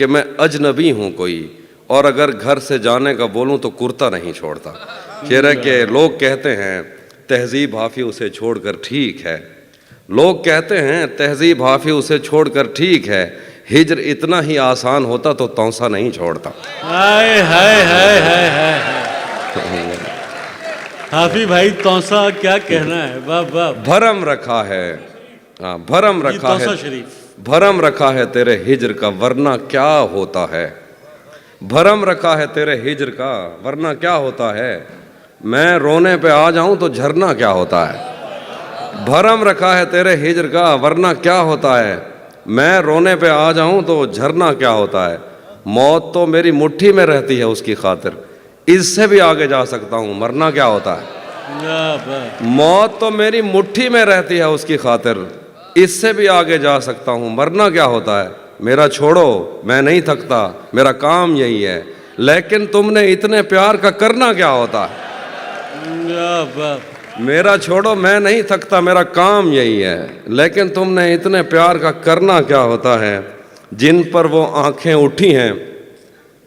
کہ میں اجنبی ہوں کوئی، اور اگر گھر سے جانے کا بولوں تو کرتا نہیں چھوڑتا۔ شعر ہے کہ لوگ کہتے ہیں تہذیب حافظ اسے چھوڑ کر ٹھیک ہے، لوگ کہتے ہیں تہذیب حافظ اسے چھوڑ کر ٹھیک ہے، ہجر اتنا ہی آسان ہوتا تو تونسا نہیں چھوڑتا۔ ہائے ہائے ہائے ہائے ہائے، حافظ بھائی توسا کیا کہنا ہے، واہ واہ۔ بھرم رکھا ہے، ہاں بھرم یہ رکھا ہے، توسا شریف، بھرم رکھا ہے تیرے ہجر کا ورنہ کیا ہوتا ہے، بھرم رکھا ہے تیرے ہجر کا ورنہ کیا ہوتا ہے، میں رونے پہ آ جاؤں تو جھرنا کیا ہوتا ہے، بھرم رکھا ہے تیرے ہجر کا ورنہ کیا ہوتا ہے، میں رونے پہ آ جاؤں تو جھرنا کیا ہوتا ہے، موت تو میری مٹھی میں رہتی ہے اس کی خاطر، اس سے بھی آگے جا سکتا ہوں مرنا کیا ہوتا ہے، واہ واہ۔ موت تو میری مٹھی میں رہتی ہے اس کی خاطر، اس سے بھی آگے جا سکتا ہوں مرنا کیا ہوتا ہے، میرا چھوڑو میں نہیں تھکتا میرا کام یہی ہے، لیکن تم نے اتنے پیار کا کرنا کیا ہوتا ہے، واہ واہ۔ میرا چھوڑو میں نہیں تھکتا میرا کام یہی ہے، لیکن تم نے اتنے پیار کا کرنا کیا ہوتا ہے، جن پر وہ آنکھیں اٹھی ہیں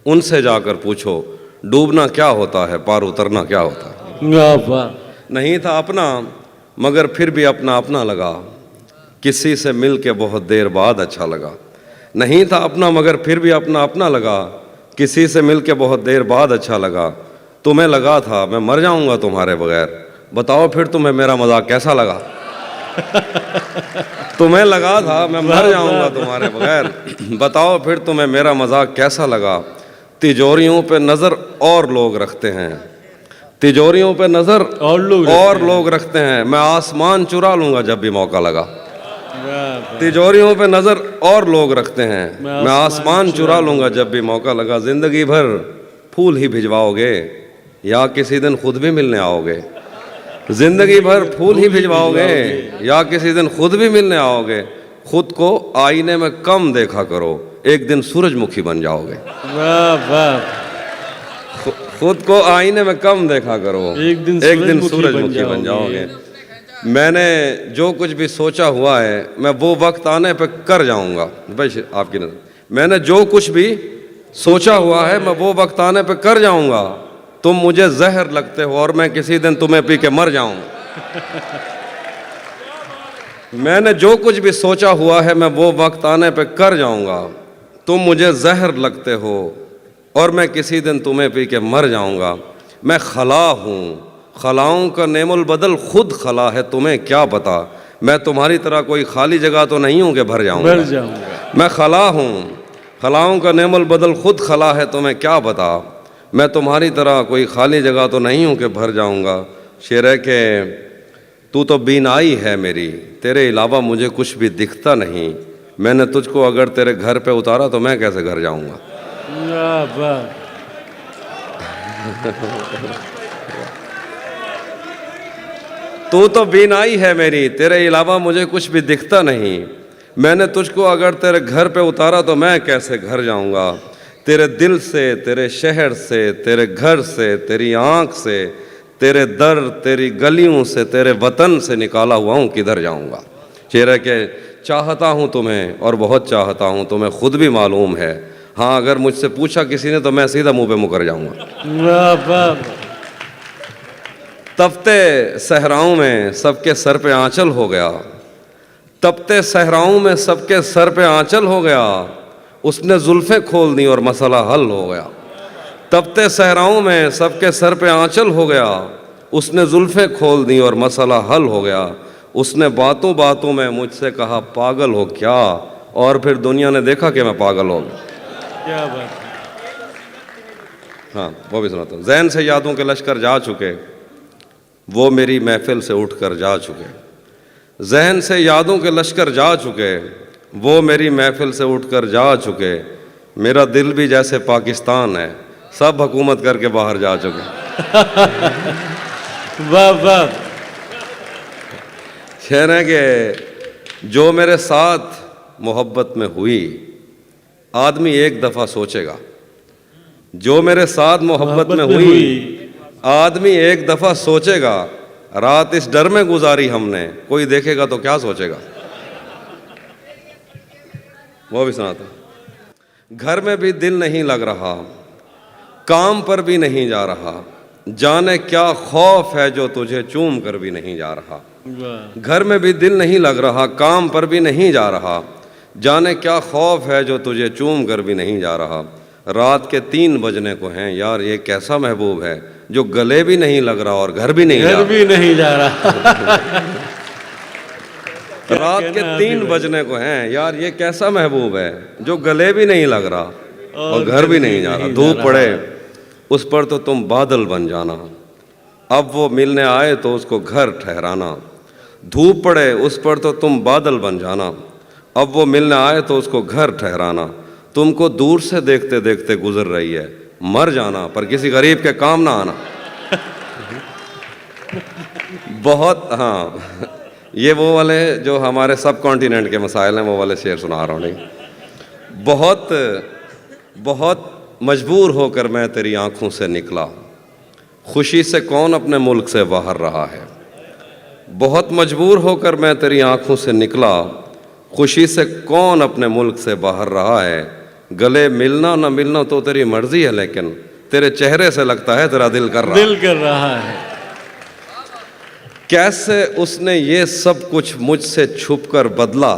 ان سے جا کر پوچھو ڈوبنا کیا ہوتا ہے پار اترنا کیا ہوتا ہے، واہ واہ۔ نہیں تھا اپنا مگر پھر بھی اپنا اپنا لگا، کسی سے مل کے بہت دیر بعد اچھا لگا، نہیں تھا اپنا مگر پھر بھی اپنا اپنا لگا، کسی سے مل کے بہت دیر بعد اچھا لگا، تمہیں لگا تھا میں مر جاؤں گا تمہارے بغیر، بتاؤ پھر تمہیں میرا مذاق کیسا لگا، تمہیں لگا تھا میں مر جاؤں گا تمہارے بغیر، بتاؤ پھر تمہیں میرا مذاق کیسا لگا، تجوریوں پہ نظر اور لوگ رکھتے ہیں، تجوریوں پہ نظر اور لوگ رکھتے ہیں، میں آسمان چرا لوں گا جب بھی موقع لگا، واہ واہ۔ تجوریوں پہ نظر اور لوگ رکھتے ہیں، میں آسمان چرا لوں گا جب بھی موقع لگا، زندگی بھر پھول ہی بھجواؤ گے یا کسی دن خود بھی ملنے آؤ گے، زندگی بھر پھول ہی بھجواؤ گے یا کسی دن خود بھی ملنے آؤ گے، خود کو آئینے میں کم دیکھا کرو ایک دن سورج مکھی بن جاؤ گے، واہ واہ۔ خود کو آئینے میں کم دیکھا کرو ایک دن سورج مکھی بن جاؤ گے، میں نے جو کچھ بھی سوچا ہوا ہے میں وہ وقت آنے پہ کر جاؤں گا، بھائی آپ کی نظر میں نے جو کچھ بھی سوچا ہوا ہے میں وہ وقت آنے پہ کر جاؤں گا، تم مجھے زہر لگتے ہو اور میں کسی دن تمہیں پی کے مر جاؤں، میں نے جو کچھ بھی سوچا ہوا ہے میں وہ وقت آنے پہ کر جاؤں گا، تم مجھے زہر لگتے ہو اور میں کسی دن تمہیں پی کے مر جاؤں گا، میں خلا ہوں خلاؤں کا نعم البدل خود خلا ہے تمہیں کیا پتا، میں تمہاری طرح کوئی خالی جگہ تو نہیں ہوں کہ بھر جاؤں مر گا، جاؤں گا۔ میں خلا ہوں خلاؤں کا نعم البدل خود خلا ہے تمہیں کیا پتا، میں تمہاری طرح کوئی خالی جگہ تو نہیں ہوں کہ بھر جاؤں گا، شعر ہے کہ تو تو بینائی ہے میری تیرے علاوہ مجھے کچھ بھی دکھتا نہیں، میں نے تجھ کو اگر تیرے گھر پہ اتارا تو میں کیسے گھر جاؤں گا، واہ واہ۔ تو تو بینائی ہے میری تیرے علاوہ مجھے کچھ بھی دکھتا نہیں، میں نے تجھ کو اگر تیرے گھر پہ اتارا تو میں کیسے گھر جاؤں گا، تیرے دل سے تیرے شہر سے تیرے گھر سے تیری آنکھ سے تیرے در تیری گلیوں سے تیرے وطن سے نکالا ہوا ہوں کدھر جاؤں گا، شعر ہے کہ چاہتا ہوں تمہیں اور بہت چاہتا ہوں تمہیں خود بھی معلوم ہے، ہاں اگر مجھ سے پوچھا کسی نے تو میں سیدھا منہ پہ مکر جاؤں گا، واہ واہ۔ تپتے صحراؤں میں سب کے سر پہ آنچل ہو گیا، تپتے صحراؤں میں سب کے سر پہ آنچل ہو گیا، اس نے زلفیں کھول دیں اور مسئلہ حل ہو گیا، تپتے صحراؤں میں سب کے سر پہ آنچل ہو گیا، اس نے زلفیں کھول دیں اور مسئلہ حل ہو گیا، اس نے باتوں باتوں میں مجھ سے کہا پاگل ہو کیا، اور پھر دنیا نے دیکھا کہ میں پاگل ہو گیا، کیا بات ہے۔ ہاں وہ بھی سناتا ہوں، ذہن سے یادوں کے لشکر جا چکے وہ میری محفل سے اٹھ کر جا چکے، ذہن سے یادوں کے لشکر جا چکے وہ میری محفل سے اٹھ کر جا چکے، میرا دل بھی جیسے پاکستان ہے سب حکومت کر کے باہر جا چکے، واہ واہ۔ شعر ہے کہ جو میرے ساتھ محبت میں ہوئی آدمی ایک دفعہ سوچے گا، جو میرے ساتھ محبت میں ہوئی آدمی ایک دفعہ سوچے گا، رات اس ڈر میں گزاری ہم نے کوئی دیکھے گا تو کیا سوچے گا، وہ بھی سناتا ہوں، گھر میں بھی دل نہیں لگ رہا، کام پر بھی نہیں جا رہا، جانے کیا خوف ہے جو تجھے چوم کر بھی نہیں جا رہا۔ واہ گھر میں بھی دل نہیں لگ رہا، کام پر بھی نہیں جا رہا، جانے کیا خوف ہے جو تجھے چوم کر بھی نہیں جا رہا۔ رات کے 3 بجنے کو ہیں، یار یہ کیسا محبوب ہے جو گلے بھی نہیں لگ رہا اور گھر بھی نہیں جا گھر رہا۔ بھی نہیں جا رہا۔ رات کے 3 بجنے کو ہیں، یار یہ کیسا محبوب ہے جو گلے بھی نہیں لگ رہا اور گھر بھی نہیں جا رہا۔ دھوپ پڑے اس پر تو تم بادل بن جانا، اب وہ ملنے آئے تو اس کو گھر ٹھہرانا۔ دھوپ پڑے اس پر تو تم بادل بن جانا، اب وہ ملنے آئے تو اس کو گھر ٹھہرانا۔ تم کو دور سے دیکھتے دیکھتے گزر رہی ہے، مر جانا پر کسی غریب کے کام نہ آنا۔ بہت ہاں، یہ وہ والے جو ہمارے سب کانٹیننٹ کے مسائل ہیں وہ والے شعر سنا رہا ہوں۔ نہیں، بہت مجبور ہو کر میں تیری آنکھوں سے نکلا، خوشی سے کون اپنے ملک سے باہر رہا ہے۔ بہت مجبور ہو کر میں تیری آنکھوں سے نکلا، خوشی سے کون اپنے ملک سے باہر رہا ہے۔ گلے ملنا نہ ملنا تو تیری مرضی ہے، لیکن تیرے چہرے سے لگتا ہے تیرا دل کر رہا ہے۔ دل کر رہا ہے۔ کیسے اس نے یہ سب کچھ مجھ سے چھپ کر بدلا،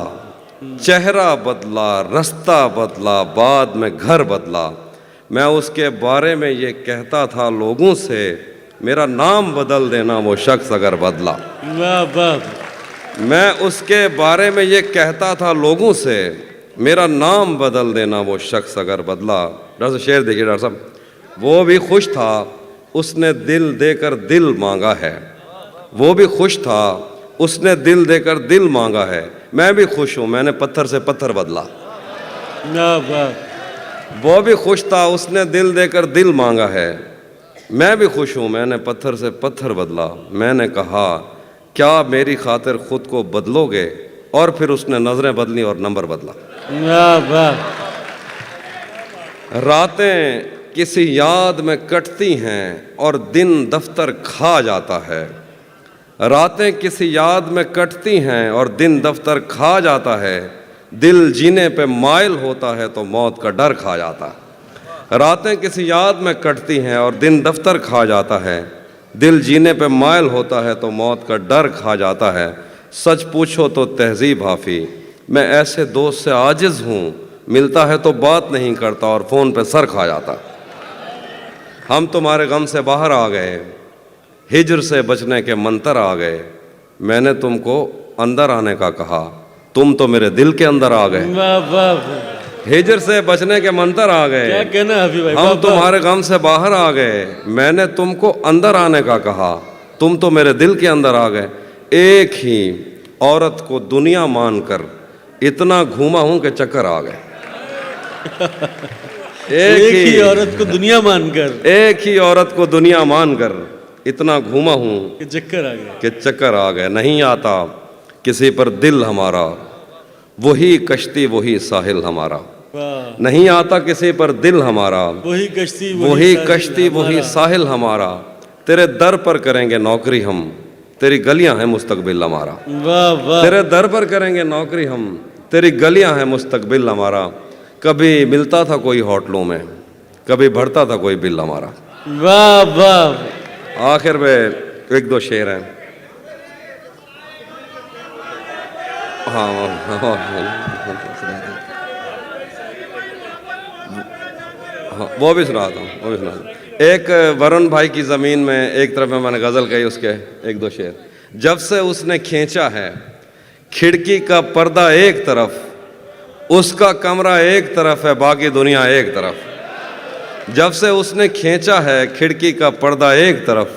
چہرہ بدلا، رستہ بدلا، بعد میں گھر بدلا۔ میں اس کے بارے میں یہ کہتا تھا لوگوں سے، میرا نام بدل دینا وہ شخص اگر بدلا۔ واہ واہ میں اس کے بارے میں یہ کہتا تھا لوگوں سے، میرا نام بدل دینا وہ شخص اگر بدلا۔ ڈاکٹر صاحب شعر دیکھیے ڈاکٹر صاحب۔ وہ بھی خوش تھا اس نے دل دے کر دل مانگا ہے، وہ بھی خوش تھا اس نے دل دے کر دل مانگا ہے۔ میں بھی خوش ہوں میں نے پتھر سے پتھر بدلا۔ واہ واہ وہ بھی خوش تھا اس نے دل دے کر دل مانگا ہے، میں بھی خوش ہوں میں نے پتھر سے پتھر بدلا۔ میں نے کہا کیا میری خاطر خود کو بدلو گے، اور پھر اس نے نظریں بدلی اور نمبر بدلا۔ واہ واہ راتیں کسی یاد میں کٹتی ہیں اور دن دفتر کھا جاتا ہے۔ راتیں کسی یاد میں کٹتی ہیں اور دن دفتر کھا جاتا ہے، دل جینے پہ مائل ہوتا ہے تو موت کا ڈر کھا جاتا ہے۔ راتیں کسی یاد میں کٹتی ہیں اور دن دفتر کھا جاتا ہے، دل جینے پہ مائل ہوتا ہے تو موت کا ڈر کھا جاتا ہے۔ سچ پوچھو تو تہذیب حافی، میں ایسے دوست سے عاجز ہوں، ملتا ہے تو بات نہیں کرتا اور فون پہ سر کھا جاتا۔ ہم تمہارے غم سے باہر آ گئے، ہجر سے بچنے کے منتر آ گئے، میں نے تم کو اندر آنے کا کہا، تم تو میرے دل کے اندر آ گئے۔ واہ واہ ہجر سے بچنے کے منتر آ گئے، کیا کہنا ہے حفیظ بھائی۔ ہم تمہارے غم سے باہر آ گئے، میں نے تم کو اندر آنے کا کہا، تم تو میرے دل کے اندر آ گئے۔ ایک ہی عورت کو دنیا مان کر اتنا گھوما ہوں کہ چکر آ گئے۔ ایک ہی عورت کو دنیا مان کر ایک ہی عورت کو دنیا مان کر اتنا گھوما ہوں کہ چکر آ گیا۔ کہ چکر آ گئے۔ نہیں آتا کسی پر دل ہمارا، وہی کشتی وہی ساحل ہمارا۔ واہ نہیں آتا کسی پر دل ہمارا، وہی کشتی وہی کشتی وہی ساحل ہمارا۔ تیرے در پر کریں گے نوکری ہم، تیری گلیاں ہیں مستقبل ہمارا۔ واہ واہ تیرے در پر کریں گے نوکری ہم، تیری گلیاں ہیں مستقبل ہمارا۔ کبھی ملتا تھا کوئی ہوٹلوں میں، کبھی بڑھتا تھا کوئی بل ہمارا۔ واہ واہ آخر میں ایک دو شعر ہیں۔ ہاں وہ بھی سنا تھا۔ ایک ورن بھائی کی زمین میں ایک طرف میں نے غزل کہی، اس کے ایک دو شعر۔ جب سے اس نے کھینچا ہے کھڑکی کا پردہ ایک طرف، اس کا کمرہ ایک طرف ہے باقی دنیا ایک طرف۔ جب سے اس نے کھینچا ہے کھڑکی کا پردہ ایک طرف،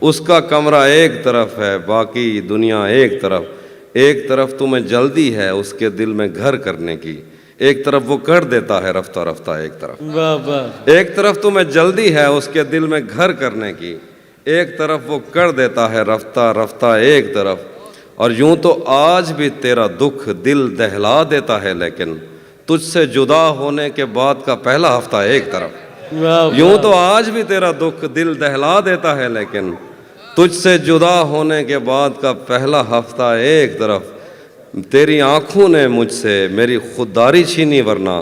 اس کا کمرہ ایک طرف ہے باقی دنیا ایک طرف۔ ایک طرف تمہیں جلدی ہے اس کے دل میں گھر کرنے کی، ایک طرف وہ کر دیتا ہے رفتہ رفتہ ایک طرف۔ واہ واہ ایک طرف تمہیں جلدی ہے اس کے دل میں گھر کرنے کی، ایک طرف وہ کر دیتا ہے رفتہ رفتہ ایک طرف۔ اور یوں تو آج بھی تیرا دکھ دل دہلا دیتا ہے، لیکن تجھ سے جدا ہونے کے بعد کا پہلا ہفتہ ایک طرف۔ واہ یوں تو آج بھی تیرا دکھ دل دہلا دیتا ہے، لیکن تجھ سے جدا ہونے کے بعد کا پہلا ہفتہ ایک طرف۔ تیری آنکھوں نے مجھ سے میری خودداری چھینی، ورنہ